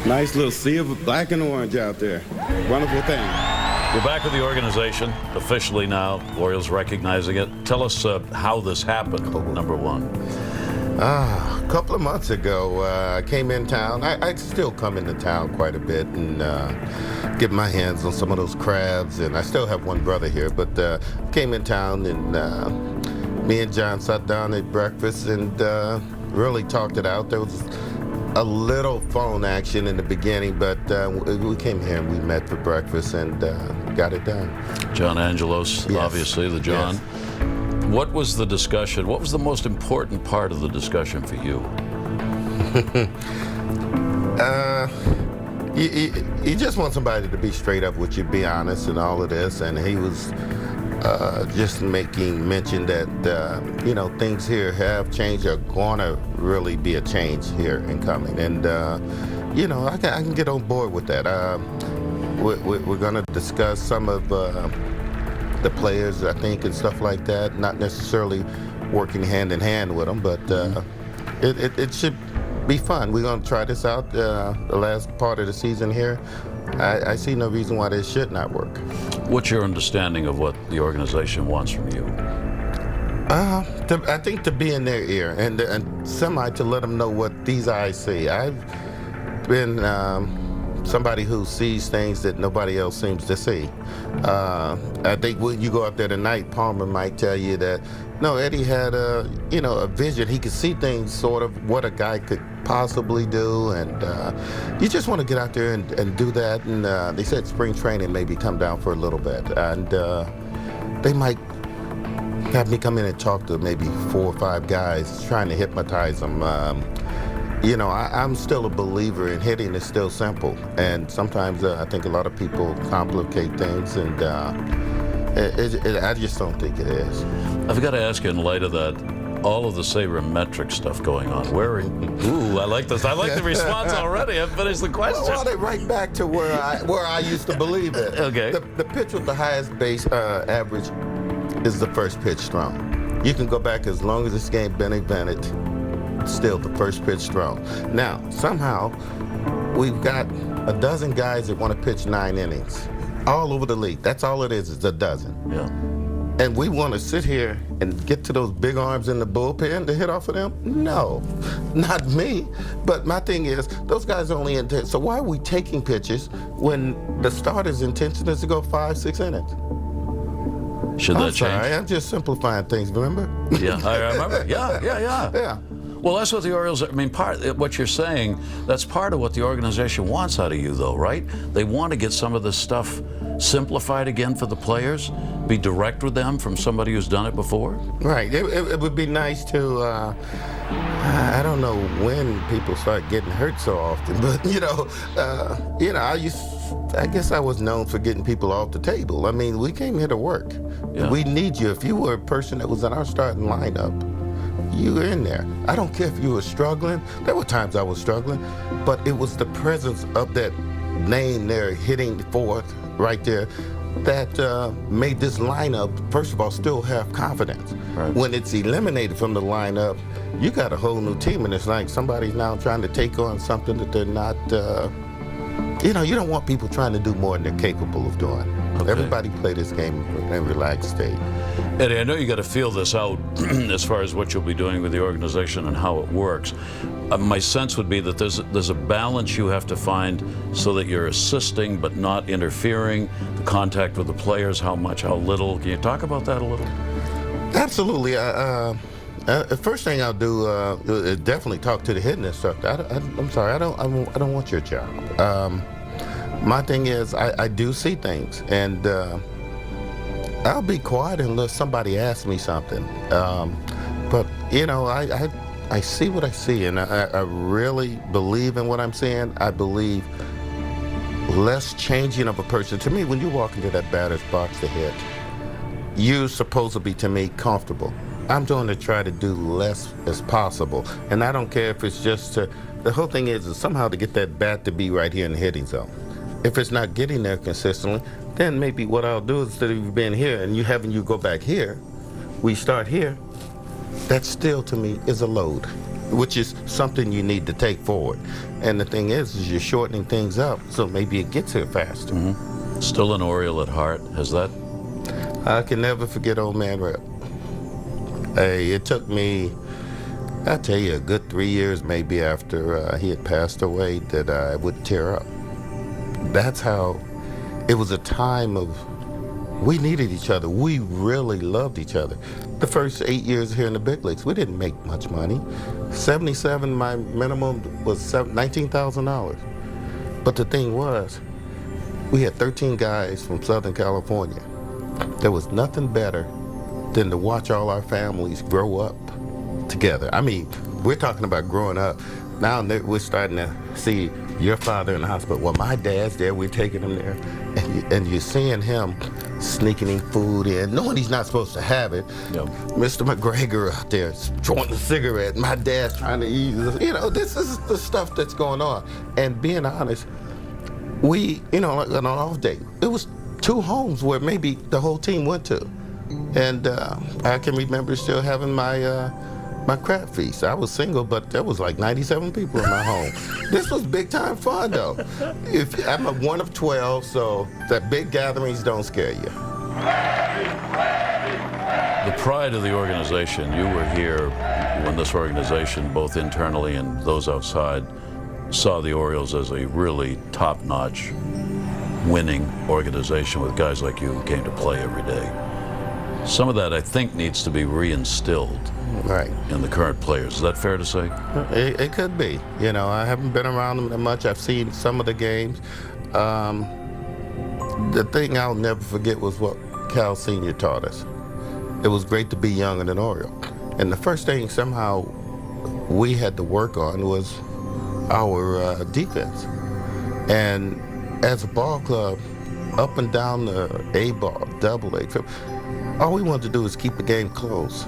Nice little sea of black and orange out there. Wonderful thing. We're back with the organization officially now. Orioles recognizing it. Tell us how this happened, number one. A couple of months ago, I came in town. I still come into town quite a bit and get my hands on some of those crabs. And I still have one brother here, but came in town and me and John sat down at breakfast and really talked it out. There was a little phone action in the beginning, but we came here and we met for breakfast and got it done. John Angelos, Yes. obviously, the John. Yes. What was the discussion? What was the most important part of the discussion for you? You just want somebody to be straight up with you, be honest and all of this, and he was just making mention that, you know, things here have changed, are going to really be a change here in coming. And, you know, I can get on board with that. We're going to discuss some of the players, I think, and stuff like that, not necessarily working hand in hand with them, but it should be fun. We're going to try this out the last part of the season here. I see no reason why this should not work. What's your understanding of what the organization wants from you? I think to be in their ear and semi to let them know what these eyes see. I've been somebody who sees things that nobody else seems to see. I think when you go out there tonight, Palmer might tell you that, no, Eddie had a vision. He could see things sort of what a guy could possibly do, and you just want to get out there and do that. And they said spring training maybe come down for a little bit, and they might have me come in and talk to maybe 4 or 5 guys, trying to hypnotize them. You know, I'm still a believer in hitting is still simple, and sometimes I think a lot of people complicate things, and I just don't think it is. I've got to ask you, in light of that, all of the sabermetric stuff going on, where are you? Ooh, I like this. I like the response already. I've finished the question. Well, they right back to where I used to believe it. Okay. The pitch with the highest base average is the first pitch thrown. You can go back as long as this game been invented, still the first pitch thrown. Now, somehow, we've got a dozen guys that want to pitch 9 innings all over the league. That's all it is a dozen. Yeah. And we want to sit here and get to those big arms in the bullpen to hit off of them? No, not me. But my thing is, those guys only intend. So why are we taking pitches when the starter's intention is to go 5, 6 innings? Should that I'm sorry, change? I'm just simplifying things, remember? Yeah, I remember. Yeah. Yeah. Well, that's what the Orioles, I mean, what you're saying, that's part of what the organization wants out of you, though, right? They want to get some of this stuff simplified again for the players, be direct with them from somebody who's done it before? Right. It would be nice to, I don't know when people start getting hurt so often, but, I guess I was known for getting people off the table. I mean, we came here to work. Yeah. We need you. If you were a person that was in our starting lineup, you were in there. I don't care if you were struggling. There were times I was struggling, but it was the presence of that name there hitting fourth right there that made this lineup, first of all, still have confidence. Right. When it's eliminated from the lineup, you got a whole new team, and it's like somebody's now trying to take on something that they're not, you don't want people trying to do more than they're capable of doing. Okay. Everybody play this game in a relaxed state. Eddie, I know you got to feel this out as far as what you'll be doing with the organization and how it works. My sense would be that there's a balance you have to find so that you're assisting but not interfering, the contact with the players, how much, how little. Can you talk about that a little? Absolutely. The first thing I'll do is definitely talk to the hitting instructor. I'm sorry, I don't want your job. My thing is, I do see things, and I'll be quiet unless somebody asks me something. But I see what I see, and I really believe in what I'm saying. I believe less changing of a person. To me, when you walk into that batter's box to hit, you're supposed to be, to me, comfortable. I'm doing to try to do less as possible, and I don't care if it's just to. The whole thing is somehow to get that bat to be right here in the hitting zone. If it's not getting there consistently, then maybe what I'll do is, instead of you being here and having you go back here, we start here. That still, to me, is a load. which is something you need to take forward. And the thing is you're shortening things up, so maybe it gets here faster. Still an Oriole at heart. Has that? I can never forget old man Rep. Hey, it took me, I tell you, a good 3 years maybe after he had passed away that I would tear up. That's how, it was a time of, we needed each other. We really loved each other. The first 8 years here in the big leagues, we didn't make much money. 77, my minimum was $19,000. But the thing was, we had 13 guys from Southern California. There was nothing better than to watch all our families grow up together. I mean, we're talking about growing up. Now we're starting to see your father in the hospital. Well, my dad's there, we're taking him there. And you're seeing him sneaking food in, knowing he's not supposed to have it. Yep. Mr. McGregor out there jointing a cigarette. My dad's trying to eat. You know, this is the stuff that's going on. And being honest, we, you know, like on an off day, it was 2 homes where maybe the whole team went to. And I can remember still having my my crab feast. I was single, but there was like 97 people in my home. This was big time fun though. I'm a one of 12, so that big gatherings don't scare you. The pride of the organization. You were here when this organization, both internally and those outside, saw the Orioles as a really top-notch winning organization with guys like you who came to play every day. Some of that, I think, needs to be reinstilled in the current players. Is that fair to say? It could be. You know, I haven't been around them that much. I've seen some of the games. The thing I'll never forget was what Cal Sr. taught us. It was great to be young and an Oriole. And the first thing somehow we had to work on was our defense. And as a ball club, up and down the A ball, double A, all we wanted to do is keep the game close.